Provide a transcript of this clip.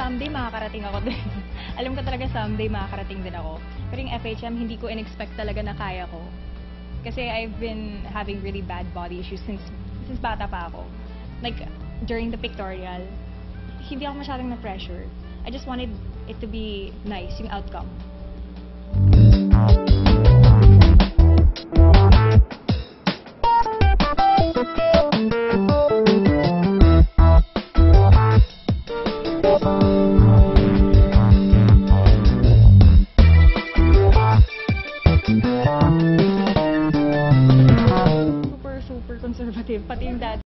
someday makakarating ako din. Alam ko talaga someday makakarating din ako. Pero yung FHM, hindi ko in-expect talaga na kaya ko. Kasi I've been having really bad body issues since bata pa ako. Like, during the pictorial, hindi ako masyadong na-pressure. I just wanted it to be nice, yung outcome. Super conservative. Pati yung dad